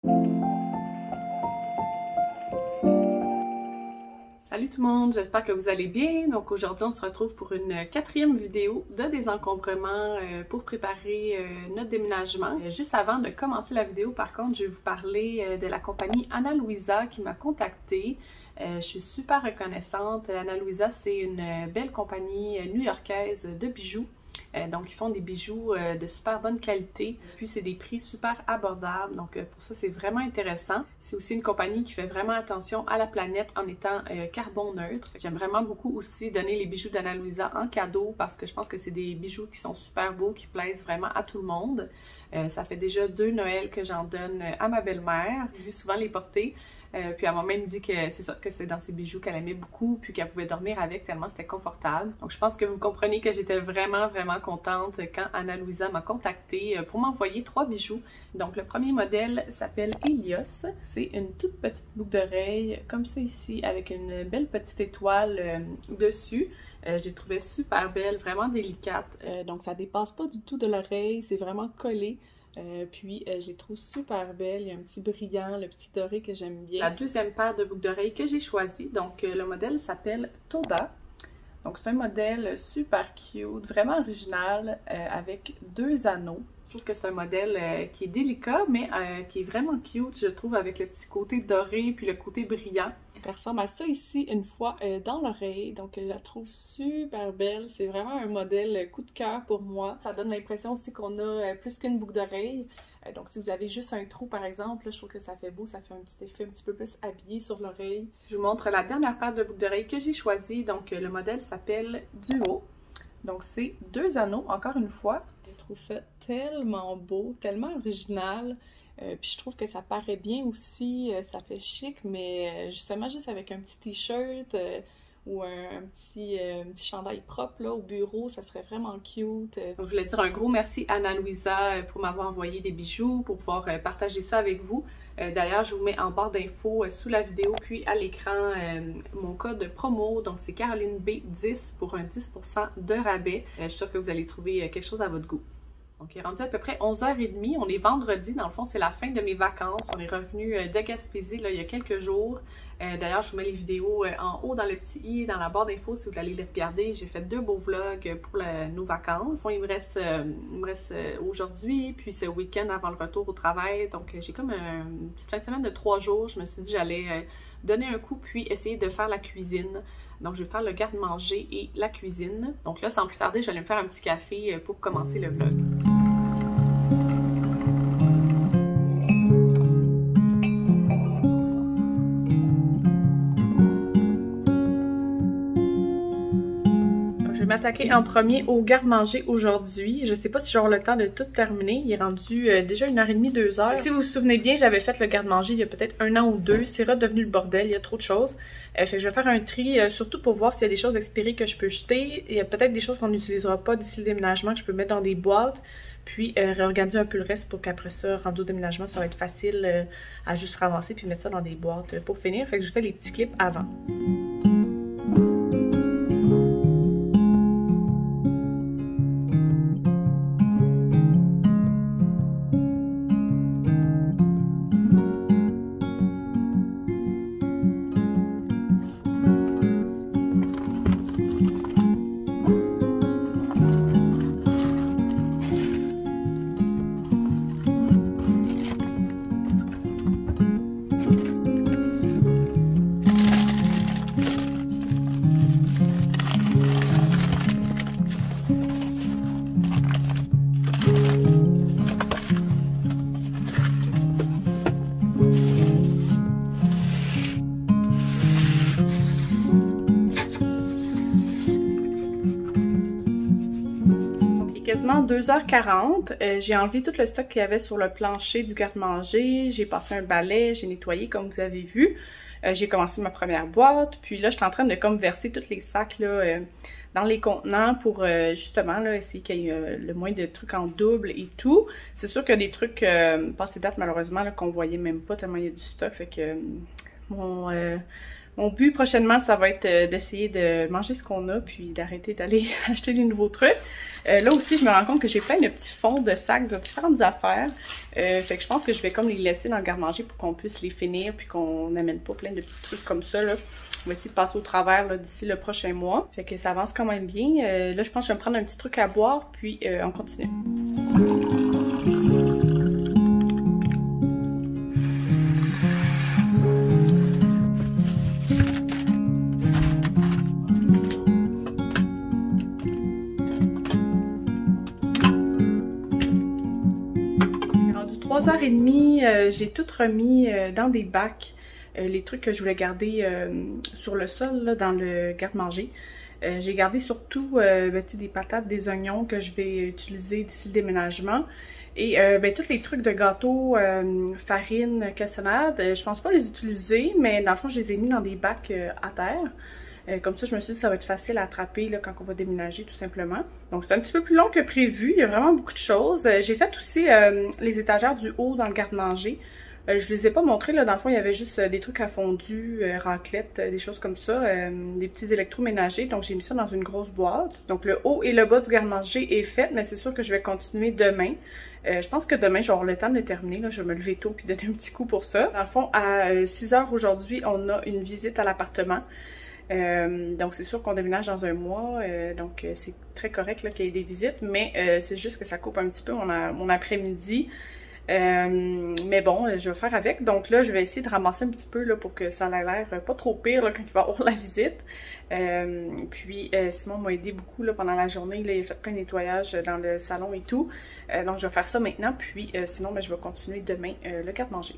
Salut tout le monde, j'espère que vous allez bien. Donc aujourd'hui on se retrouve pour une quatrième vidéo de désencombrement pour préparer notre déménagement. Juste avant de commencer la vidéo par contre, je vais vous parler de la compagnie Ana Luisa qui m'a contactée. Je suis super reconnaissante. Ana Luisa, c'est une belle compagnie new-yorkaise de bijoux. Donc, ils font des bijoux de super bonne qualité. Puis, c'est des prix super abordables. Donc, pour ça, c'est vraiment intéressant. C'est aussi une compagnie qui fait vraiment attention à la planète en étant carbone neutre. J'aime vraiment beaucoup aussi donner les bijoux d'Ana Luisa en cadeau parce que je pense que c'est des bijoux qui sont super beaux, qui plaisent vraiment à tout le monde. Ça fait déjà 2 Noëls que j'en donne à ma belle-mère. J'ai vu souvent les porter. Puis elle m'a même dit que c'est ça, que c'était dans ses bijoux qu'elle aimait beaucoup, puis qu'elle pouvait dormir avec tellement c'était confortable. Donc je pense que vous comprenez que j'étais vraiment contente quand Ana Luisa m'a contactée pour m'envoyer 3 bijoux. Donc le premier modèle s'appelle Helios. C'est une toute petite boucle d'oreille comme ça ici, avec une belle petite étoile dessus. Je l'ai trouvée super belle, vraiment délicate. Donc ça dépasse pas du tout de l'oreille, c'est vraiment collé. Puis je les trouve super belles, il y a un petit brillant, le petit doré que j'aime bien. La deuxième paire de boucles d'oreilles que j'ai choisie, donc le modèle s'appelle Toda. Donc c'est un modèle super cute, vraiment original, avec 2 anneaux. Je trouve que c'est un modèle qui est délicat, mais qui est vraiment cute, je trouve, avec le petit côté doré puis le côté brillant. Elle ressemble à ça ici, une fois dans l'oreille, donc je la trouve super belle. C'est vraiment un modèle coup de cœur pour moi. Ça donne l'impression aussi qu'on a plus qu'une boucle d'oreille. Donc si vous avez juste un trou par exemple, là, je trouve que ça fait beau, ça fait un petit effet un petit peu plus habillé sur l'oreille. Je vous montre la dernière paire de boucles d'oreilles que j'ai choisie. Donc le modèle s'appelle Duo. Donc c'est 2 anneaux, encore une fois. Je trouve ça tellement beau, tellement original. Puis je trouve que ça paraît bien aussi, ça fait chic, mais justement juste avec un petit t-shirt ou un petit chandail propre là, au bureau, ça serait vraiment cute. Donc je voulais dire un gros merci à Ana Luisa pour m'avoir envoyé des bijoux, pour pouvoir partager ça avec vous. D'ailleurs, je vous mets en barre d'infos sous la vidéo, puis à l'écran, mon code promo. Donc, c'est Caroline B10 pour un 10% de rabais. Je suis sûre que vous allez trouver quelque chose à votre goût. Donc, il est rendu à peu près 11h30. On est vendredi. Dans le fond, c'est la fin de mes vacances. On est revenu de Gaspésie là, il y a quelques jours. D'ailleurs, je vous mets les vidéos en haut dans le petit i, dans la barre d'infos si vous voulez aller les regarder. J'ai fait 2 beaux vlogs pour nos vacances. Bon, il me reste aujourd'hui, puis ce week-end avant le retour au travail. Donc, j'ai comme une petite fin de semaine de 3 jours. Je me suis dit que j'allais donner un coup, puis essayer de faire la cuisine. Donc, je vais faire le garde-manger et la cuisine. Donc là, sans plus tarder, j'allais me faire un petit café pour commencer le vlog. M'attaquer en premier au garde-manger aujourd'hui. Je sais pas si j'aurai le temps de tout terminer. Il est rendu déjà 1h30, 2h. Si vous vous souvenez bien, j'avais fait le garde-manger il y a peut-être 1 an ou 2. C'est redevenu le bordel, il y a trop de choses. Fait que je vais faire un tri, surtout pour voir s'il y a des choses expirées que je peux jeter. Il y a peut-être des choses qu'on n'utilisera pas d'ici le déménagement que je peux mettre dans des boîtes. Puis réorganiser un peu le reste pour qu'après ça, rendu au déménagement, ça va être facile à juste ramasser puis mettre ça dans des boîtes pour finir. Fait que je fais les petits clips avant. Quasiment 2h40, j'ai enlevé tout le stock qu'il y avait sur le plancher du garde-manger, j'ai passé un balai, j'ai nettoyé comme vous avez vu, j'ai commencé ma première boîte, puis là je suis en train de comme verser tous les sacs là, dans les contenants pour justement là, essayer qu'il y ait le moins de trucs en double et tout. C'est sûr qu'il y a des trucs passés date malheureusement qu'on voyait même pas tellement il y a du stock, fait que Mon but prochainement, ça va être d'essayer de manger ce qu'on a, puis d'arrêter d'aller acheter des nouveaux trucs. Là aussi, je me rends compte que j'ai plein de petits fonds de sacs de différentes affaires. Fait que je pense que je vais comme les laisser dans le garde-manger pour qu'on puisse les finir, puis qu'on n'amène pas plein de petits trucs comme ça, là. On va essayer de passer au travers d'ici le prochain mois. Fait que ça avance quand même bien. Là, je pense que je vais me prendre un petit truc à boire, puis on continue. Rendu 3h30, j'ai tout remis dans des bacs. Les trucs que je voulais garder sur le sol, là, dans le garde-manger. J'ai gardé surtout des patates, des oignons que je vais utiliser d'ici le déménagement. Et tous les trucs de gâteau, farine, cassonade, je pense pas les utiliser, mais dans le fond, je les ai mis dans des bacs à terre. Comme ça, je me suis dit que ça va être facile à attraper là, quand on va déménager, tout simplement. Donc, c'est un petit peu plus long que prévu. Il y a vraiment beaucoup de choses. J'ai fait aussi les étagères du haut dans le garde-manger. Je les ai pas montrés, là, dans le fond, il y avait juste des trucs à fondu, raclette, des choses comme ça, des petits électroménagers, donc j'ai mis ça dans une grosse boîte. Donc le haut et le bas du garde-manger est fait, mais c'est sûr que je vais continuer demain. Je pense que demain, je vais avoir le temps de le terminer, là. Je vais me lever tôt puis donner un petit coup pour ça. Dans le fond, à 6h aujourd'hui, on a une visite à l'appartement. Donc c'est sûr qu'on déménage dans un mois, donc c'est très correct qu'il y ait des visites, mais c'est juste que ça coupe un petit peu mon après-midi. Mais bon, je vais faire avec. Donc là, je vais essayer de ramasser un petit peu là, pour que ça ait l'air pas trop pire là, quand il va y avoir la visite. Puis Simon m'a aidé beaucoup là, pendant la journée. Là, il a fait plein de nettoyage dans le salon et tout. Donc je vais faire ça maintenant. Puis sinon, je vais continuer demain le garde-manger.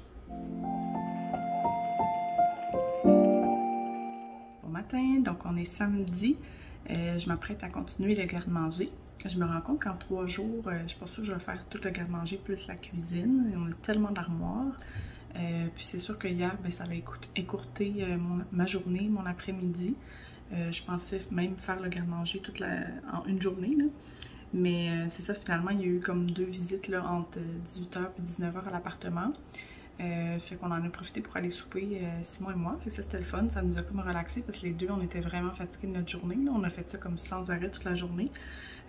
Bon matin, donc on est samedi. Je m'apprête à continuer le garde-manger. Je me rends compte qu'en 3 jours, je suis pas sûre que je vais faire tout le garde-manger plus la cuisine. On a tellement d'armoires. Puis c'est sûr que hier, ça va écourter ma journée, mon après-midi. Je pensais même faire le garde-manger en une journée. Là. Mais c'est ça, finalement, il y a eu comme 2 visites là, entre 18h et 19h à l'appartement. Fait qu'on en a profité pour aller souper, Simon et moi. Fait que ça, c'était le fun. Ça nous a comme relaxé parce que les deux, on était vraiment fatigués de notre journée. Là. On a fait ça comme sans arrêt toute la journée.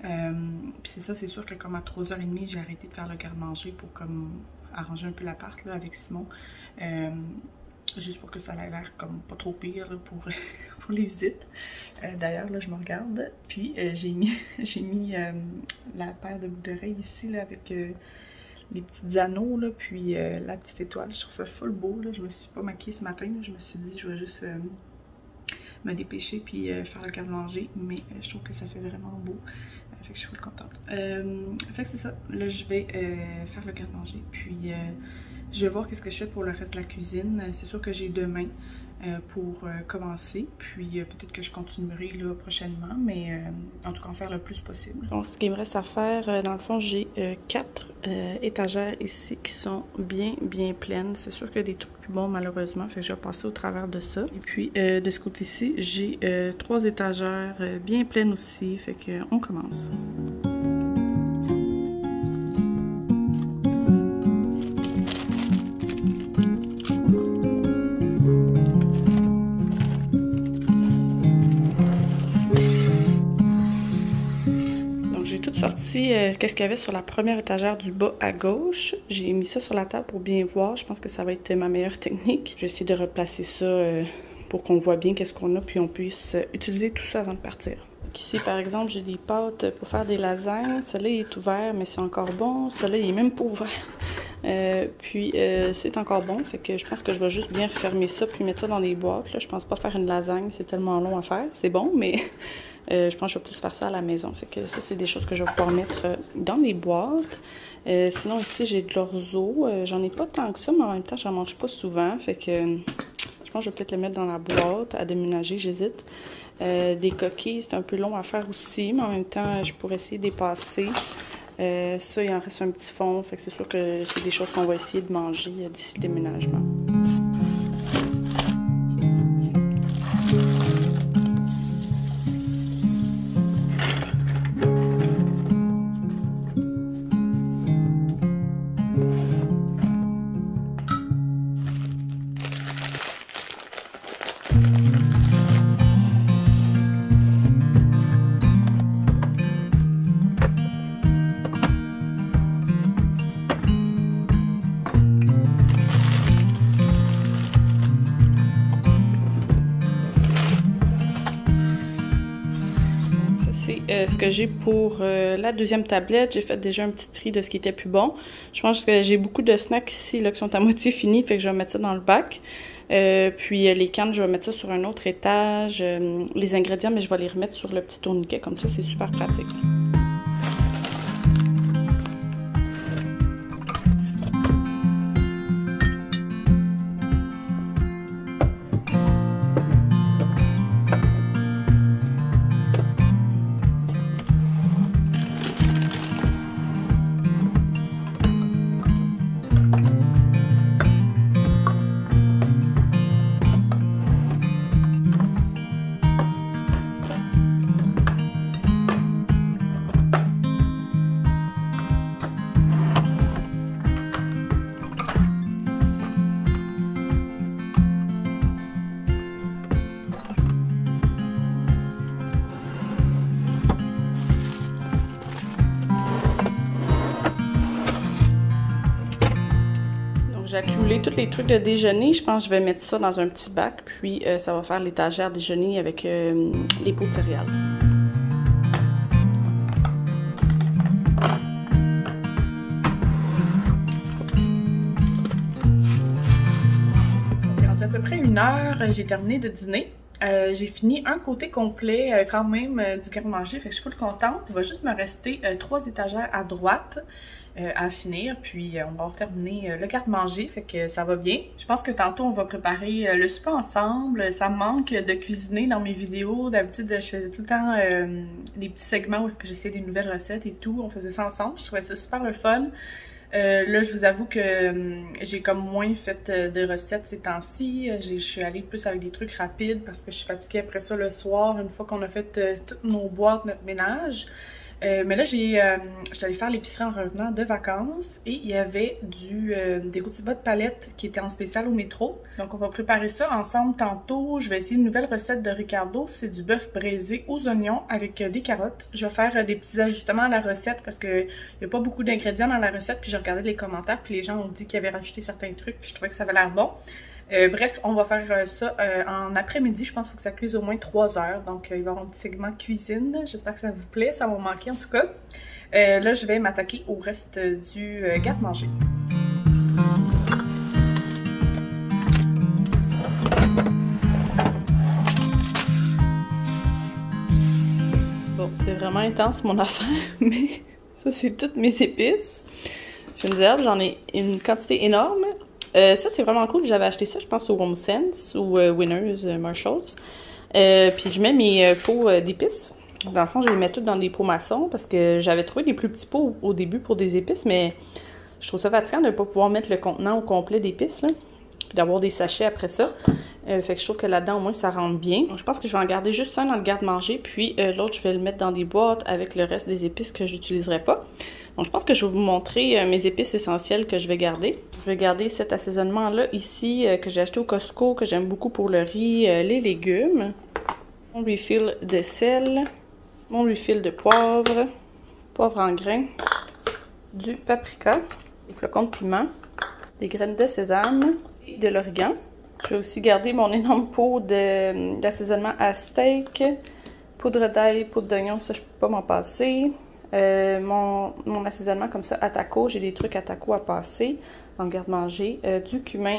Puis c'est ça, c'est sûr que comme à 3h30, j'ai arrêté de faire le garde-manger pour comme arranger un peu l'appart avec Simon. Juste pour que ça ait l'air comme pas trop pire là, pour les visites. D'ailleurs, là, je me regarde. Puis j'ai mis la paire de boucles d'oreilles ici là, avec les petits anneaux, là, puis la petite étoile. Je trouve ça full beau. Là. Je me suis pas maquillée ce matin. Là. Je me suis dit, je vais juste me dépêcher puis faire le garde-manger. Mais je trouve que ça fait vraiment beau. Fait que je suis full contente. Fait que c'est ça. Là, je vais faire le garde-manger. Puis je vais voir qu'est-ce que je fais pour le reste de la cuisine. C'est sûr que j'ai demain pour commencer. Puis peut-être que je continuerai là, prochainement. Mais en tout cas, en faire le plus possible. Donc, ce qu'il me reste à faire, dans le fond, j'ai 4 étagères ici qui sont bien pleines. C'est sûr qu'il y a des trucs plus bons, malheureusement. Fait que je vais passer au travers de ça. Et puis, de ce côté-ci, j'ai 3 étagères bien pleines aussi. Fait que on commence. Qu'est-ce qu'il y avait sur la première étagère du bas à gauche. J'ai mis ça sur la table pour bien voir. Je pense que ça va être ma meilleure technique. Je vais essayer de replacer ça pour qu'on voit bien qu'est-ce qu'on a puis on puisse utiliser tout ça avant de partir. Donc ici, par exemple, j'ai des pâtes pour faire des lasagnes. Celui-là, il est ouvert, mais c'est encore bon. Celui-là, il est même pas ouvert. C'est encore bon. Fait que je pense que je vais juste bien fermer ça puis mettre ça dans des boîtes. Là, je pense pas faire une lasagne. C'est tellement long à faire. C'est bon, mais... je pense que je vais plus faire ça à la maison. Fait que ça, c'est des choses que je vais pouvoir mettre dans les boîtes. Sinon, ici, j'ai de l'orzo. J'en ai pas tant que ça, mais en même temps, j'en mange pas souvent. Fait que je pense que je vais peut-être le mettre dans la boîte à déménager, j'hésite. Des coquilles, c'est un peu long à faire aussi, mais en même temps, je pourrais essayer de les passer. Ça, il en reste un petit fond. Fait que c'est sûr que c'est des choses qu'on va essayer de manger d'ici le déménagement. ce que j'ai pour la deuxième tablette. J'ai fait déjà un petit tri de ce qui était plus bon. Je pense que j'ai beaucoup de snacks ici là, qui sont à moitié finis, fait que je vais mettre ça dans le bac. Puis les cannes, je vais mettre ça sur un autre étage. Les ingrédients, mais je vais les remettre sur le petit tourniquet, comme ça, c'est super pratique. J'ai accumulé tous les trucs de déjeuner. Je pense que je vais mettre ça dans un petit bac, puis ça va faire l'étagère déjeuner avec les pots de céréales. À peu près 1 heure, j'ai terminé de dîner. J'ai fini un côté complet quand même du garde-manger, fait que je suis full contente. Il va juste me rester 3 étagères à droite à finir, puis on va terminer le garde-manger, fait que ça va bien. Je pense que tantôt on va préparer le souper ensemble. Ça me manque de cuisiner dans mes vidéos. D'habitude, je faisais tout le temps des petits segments où est-ce que j'essayais des nouvelles recettes et tout. On faisait ça ensemble, je trouvais ça super le fun. Là, je vous avoue que j'ai comme moins fait de recettes ces temps-ci. Je suis allée plus avec des trucs rapides parce que je suis fatiguée après ça le soir, une fois qu'on a fait toutes nos boîtes, notre ménage. Mais là, j'étais allée faire l'épicerie en revenant de vacances et il y avait des rôtis bas de palette qui étaient en spécial au métro. Donc, on va préparer ça ensemble tantôt. Je vais essayer une nouvelle recette de Ricardo. C'est du bœuf braisé aux oignons avec des carottes. Je vais faire des petits ajustements à la recette parce qu'il n'y a pas beaucoup d'ingrédients dans la recette. Puis j'ai regardé les commentaires puis les gens ont dit qu'ils avaient rajouté certains trucs puis je trouvais que ça avait l'air bon. Bref, on va faire ça en après-midi. Je pense qu'il faut que ça cuise au moins 3 heures. Donc, il va y avoir un petit segment cuisine. J'espère que ça vous plaît. Ça va manquer en tout cas. Là, je vais m'attaquer au reste du garde-manger. Bon, c'est vraiment intense mon affaire, mais ça, c'est toutes mes épices. Fines herbes, j'en ai une quantité énorme. Ça, c'est vraiment cool. J'avais acheté ça, je pense, au HomeSense ou Winners, Marshalls. Puis je mets mes pots d'épices. Dans le fond, je les mets toutes dans des pots maçons parce que j'avais trouvé des plus petits pots au début pour des épices, mais je trouve ça fatigant de ne pas pouvoir mettre le contenant au complet d'épices, puis d'avoir des sachets après ça. Fait que je trouve que là-dedans, au moins, ça rentre bien. Donc, je pense que je vais en garder juste un dans le garde-manger, puis l'autre, je vais le mettre dans des boîtes avec le reste des épices que j'utiliserai pas. Donc, je pense que je vais vous montrer mes épices essentielles que je vais garder. Je vais garder cet assaisonnement-là ici, que j'ai acheté au Costco, que j'aime beaucoup pour le riz, les légumes. Mon refill de sel, mon refill de poivre, poivre en grains, du paprika, des flocons de piment, des graines de sésame et de l'origan. Je vais aussi garder mon énorme pot d'assaisonnement à steak, poudre d'ail, poudre d'oignon, ça je peux pas m'en passer. Mon assaisonnement comme ça à taco, j'ai des trucs à taco à passer dans le garde-manger, du cumin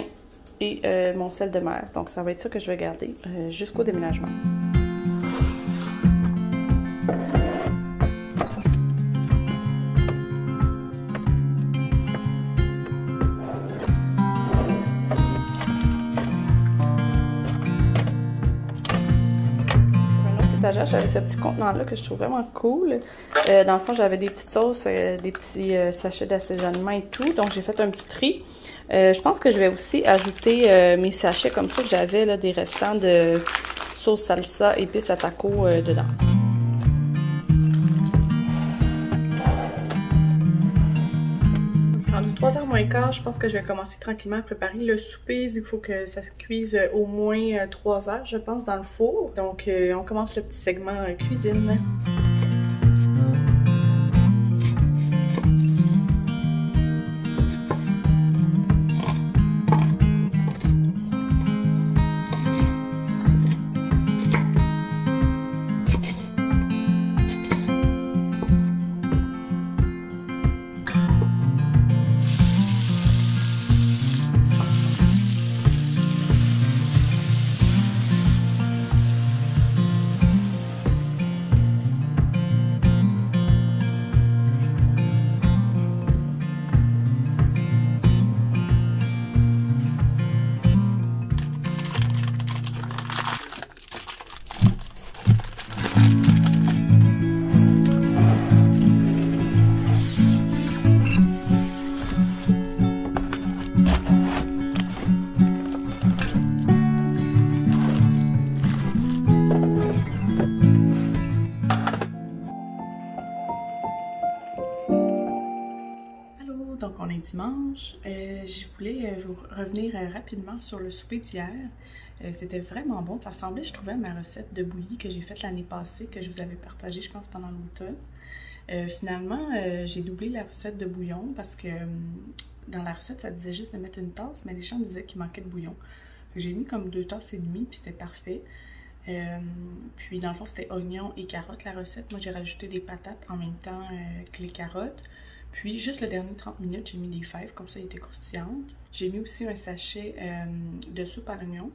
et mon sel de mer. Donc ça va être ça que je vais garder jusqu'au déménagement. J'avais ce petit contenant-là que je trouve vraiment cool. Dans le fond, j'avais des petites sauces, des petits sachets d'assaisonnement et tout. Donc, j'ai fait un petit tri. Je pense que je vais aussi ajouter mes sachets comme ça que j'avais, là, des restants de sauce salsa, épices à taco dedans. Rendu 3h moins quart, je pense que je vais commencer tranquillement à préparer le souper vu qu'il faut que ça cuise au moins 3 heures, je pense, dans le four. Donc, on commence le petit segment cuisine. dimanche. Je voulais vous revenir rapidement sur le souper d'hier. C'était vraiment bon. Ça ressemblait, je trouvais, à ma recette de bouillie que j'ai faite l'année passée, que je vous avais partagée, je pense, pendant l'automne. Finalement, j'ai doublé la recette de bouillon parce que dans la recette, ça disait juste de mettre une tasse, mais les gens disaient qu'il manquait de bouillon. J'ai mis comme 2 tasses et demie, puis c'était parfait. Puis dans le fond, c'était oignons et carottes la recette. Moi, j'ai rajouté des patates en même temps que les carottes. Puis juste le dernier 30 minutes, j'ai mis des fèves, comme ça, il était croustillantes. J'ai mis aussi un sachet de soupe à l'oignon.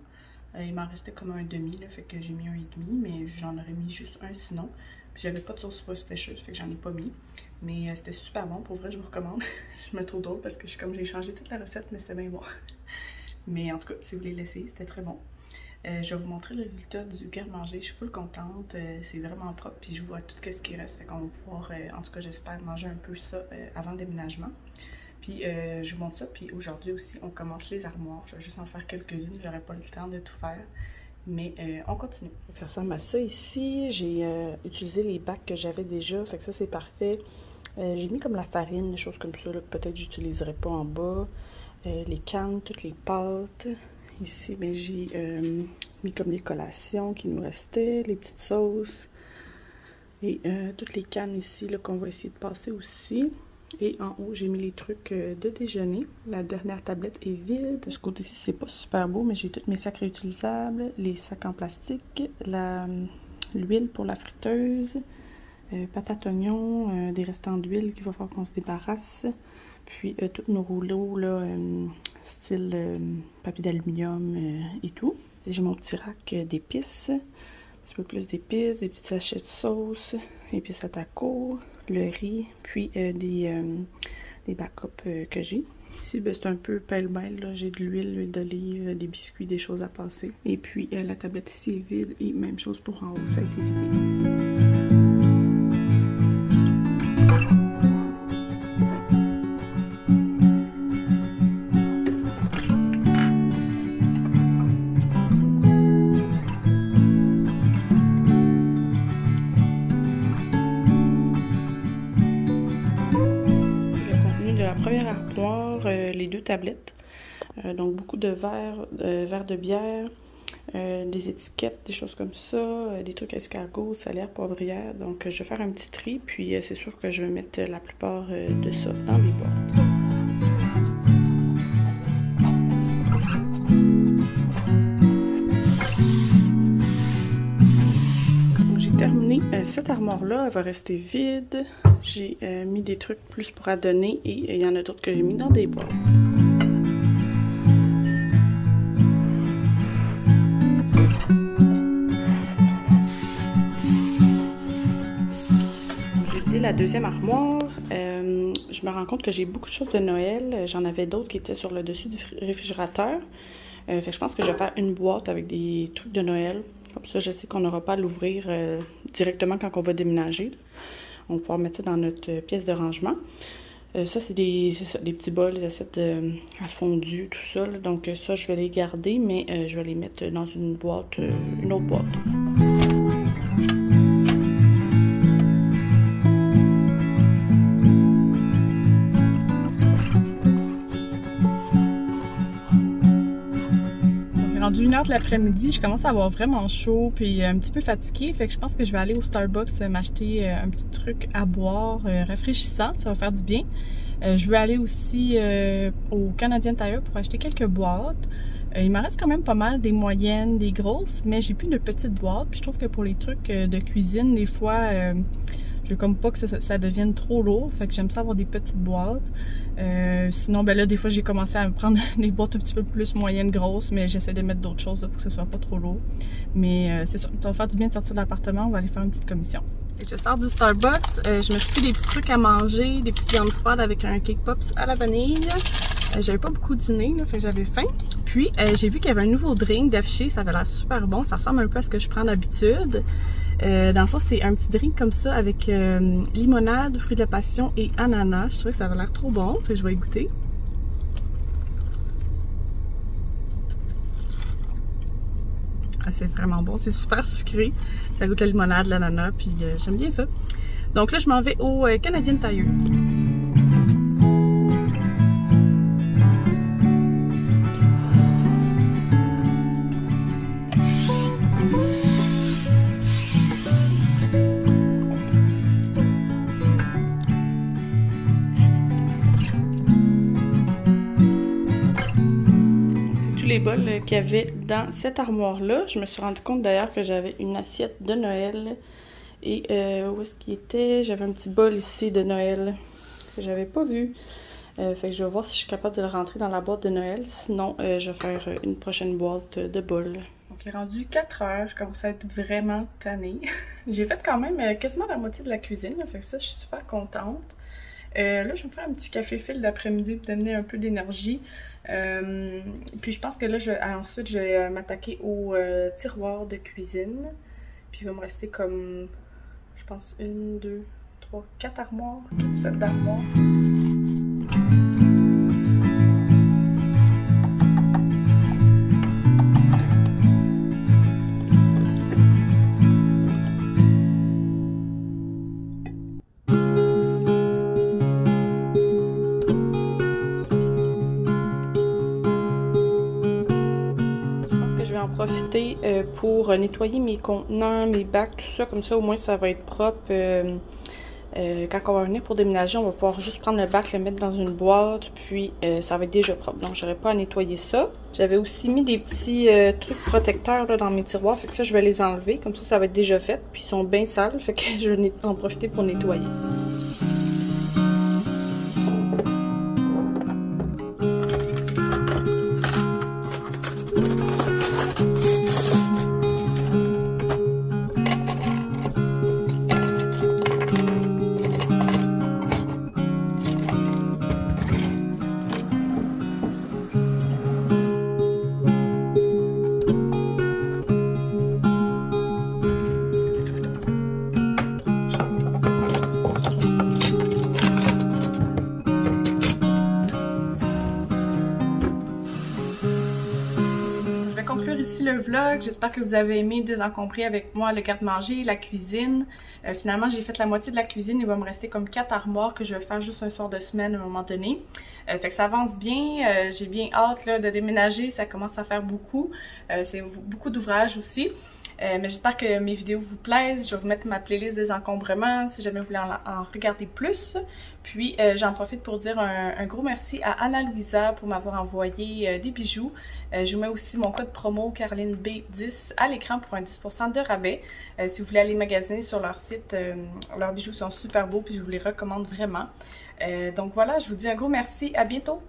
Il m'en restait comme un demi, là, fait que j'ai mis un et demi, mais j'en aurais mis juste un sinon. Puis j'avais pas de sauce worcestershire, fait que j'en ai pas mis. Mais c'était super bon, pour vrai, je vous recommande. Je me trouve drôle parce que j'ai changé toute la recette, mais c'était bien bon. Mais en tout cas, si vous voulez l'essayer, c'était très bon. Je vais vous montrer le résultat du garde-manger. Je suis full contente. C'est vraiment propre. Puis je vois tout ce qui reste. Fait qu'on va pouvoir, en tout cas, j'espère manger un peu ça avant le déménagement. Puis je vous montre ça. Puis aujourd'hui aussi, on commence les armoires. Je vais juste en faire quelques-unes. J'aurai pas le temps de tout faire. Mais on continue. Ça ressemble à ça ici. J'ai utilisé les bacs que j'avais déjà. Fait que ça, c'est parfait. J'ai mis comme la farine, des choses comme ça. Peut-être que j'utiliserai pas en bas. Les cannes, toutes les pâtes. Ici, ben, j'ai mis comme les collations qui nous restaient, les petites sauces et toutes les cannes ici qu'on va essayer de passer aussi. Et en haut, j'ai mis les trucs de déjeuner. La dernière tablette est vide. De ce côté-ci, c'est pas super beau, mais j'ai tous mes sacs réutilisables, les sacs en plastique, l'huile pour la friteuse, patates oignons, des restants d'huile qu'il va falloir qu'on se débarrasse. Puis tous nos rouleaux, là, style papier d'aluminium et tout. J'ai mon petit rack d'épices, un petit peu plus d'épices, des petits sachets de sauce, épices à taco, le riz, puis des backups que j'ai. Ici, ben, c'est un peu pêle-mêle, j'ai de l'huile d'olive, des biscuits, des choses à passer. Et puis la tablette ici est vide et même chose pour en haut, ça a été vidé. Première armoire, les 2 tablettes, donc beaucoup de verres de bière, des étiquettes, des choses comme ça, des trucs escargots, salaire, poivrière. Donc je vais faire un petit tri, puis c'est sûr que je vais mettre la plupart de ça dans les boîtes. J'ai terminé cette armoire-là, elle va rester vide. J'ai mis des trucs plus pour adonner et il y en a d'autres que j'ai mis dans des boîtes. J'ai vidé la deuxième armoire. Je me rends compte que j'ai beaucoup de choses de Noël. J'en avais d'autres qui étaient sur le dessus du réfrigérateur. Fait que je pense que je vais faire une boîte avec des trucs de Noël. Comme ça, je sais qu'on n'aura pas à l'ouvrir directement quand on va déménager. On va pouvoir mettre ça dans notre pièce de rangement. Ça, c'est des petits bols, des assiettes à fondu, tout ça. Là. Donc ça, je vais les garder, mais je vais les mettre dans une boîte, une autre boîte. Rendu 1h de l'après-midi, je commence à avoir vraiment chaud puis un petit peu fatiguée, fait que je pense que je vais aller au Starbucks m'acheter un petit truc à boire rafraîchissant, ça va faire du bien. Je veux aller aussi au Canadian Tire pour acheter quelques boîtes. Il m'en reste quand même pas mal, des moyennes, des grosses, mais j'ai plus de petites boîtes. Puis je trouve que pour les trucs de cuisine, des fois, je veux comme pas que ça devienne trop lourd, fait que j'aime ça avoir des petites boîtes. Sinon, ben là, des fois, j'ai commencé à prendre des boîtes un petit peu plus moyennes, grosses, mais j'essaie de mettre d'autres choses là, pour que ce soit pas trop lourd. Mais c'est ça, ça va faire du bien de sortir de l'appartement, on va aller faire une petite commission. Et je sors du Starbucks, je me suis pris des petits trucs à manger, des petites viandes froides avec un cake pops à la vanille. J'avais pas beaucoup dîné, là, fait que j'avais faim. Puis, j'ai vu qu'il y avait un nouveau drink d'affiché, ça avait l'air super bon, ça ressemble un peu à ce que je prends d'habitude. Dans le fond, c'est un petit drink comme ça avec limonade, fruits de la passion et ananas. Je trouvais que ça avait l'air trop bon, fait que je vais y goûter. Ah, c'est vraiment bon, c'est super sucré. Ça goûte la limonade, l'ananas, puis j'aime bien ça. Donc là, je m'en vais au Canadian Tire. les bols qu'il y avait dans cette armoire-là. Je me suis rendu compte d'ailleurs que j'avais une assiette de Noël. Et où est-ce qu'il était? J'avais un petit bol ici de Noël que j'avais pas vu. Fait que je vais voir si je suis capable de le rentrer dans la boîte de Noël. Sinon, je vais faire une prochaine boîte de bols. Donc, il est rendu 4 heures. Je commence à être vraiment tannée. J'ai fait quand même quasiment la moitié de la cuisine. Là, fait que ça, je suis super contente. Là, je vais me faire un petit café fil d'après-midi pour donner un peu d'énergie. Puis, je pense que là, ensuite, je vais m'attaquer au tiroir de cuisine. Puis, il va me rester comme, je pense, 1, 2, 3, 4 armoires. Toute cette armoire. Profiter pour nettoyer mes contenants, mes bacs, tout ça, comme ça au moins ça va être propre. Quand on va venir pour déménager, on va pouvoir juste prendre le bac, le mettre dans une boîte, puis ça va être déjà propre. Donc j'aurais pas à nettoyer ça. J'avais aussi mis des petits trucs protecteurs là, dans mes tiroirs, fait que ça je vais les enlever, comme ça va être déjà fait. Puis ils sont bien sales, fait que je vais en profiter pour nettoyer. Ici le vlog, j'espère que vous avez aimé désencombrer avec moi le garde-manger, la cuisine. Finalement j'ai fait la moitié de la cuisine, il va me rester comme 4 armoires que je vais faire juste un soir de semaine à un moment donné. Fait que ça avance bien, j'ai bien hâte là, de déménager, ça commence à faire beaucoup. C'est beaucoup d'ouvrages aussi. Mais j'espère que mes vidéos vous plaisent. Je vais vous mettre ma playlist des encombrements si jamais vous voulez en regarder plus. Puis j'en profite pour dire un gros merci à Anna-Louisa pour m'avoir envoyé des bijoux. Je vous mets aussi mon code promo CarolineB10 à l'écran pour un 10% de rabais. Si vous voulez aller magasiner sur leur site, leurs bijoux sont super beaux puis je vous les recommande vraiment. Donc voilà, je vous dis un gros merci. À bientôt!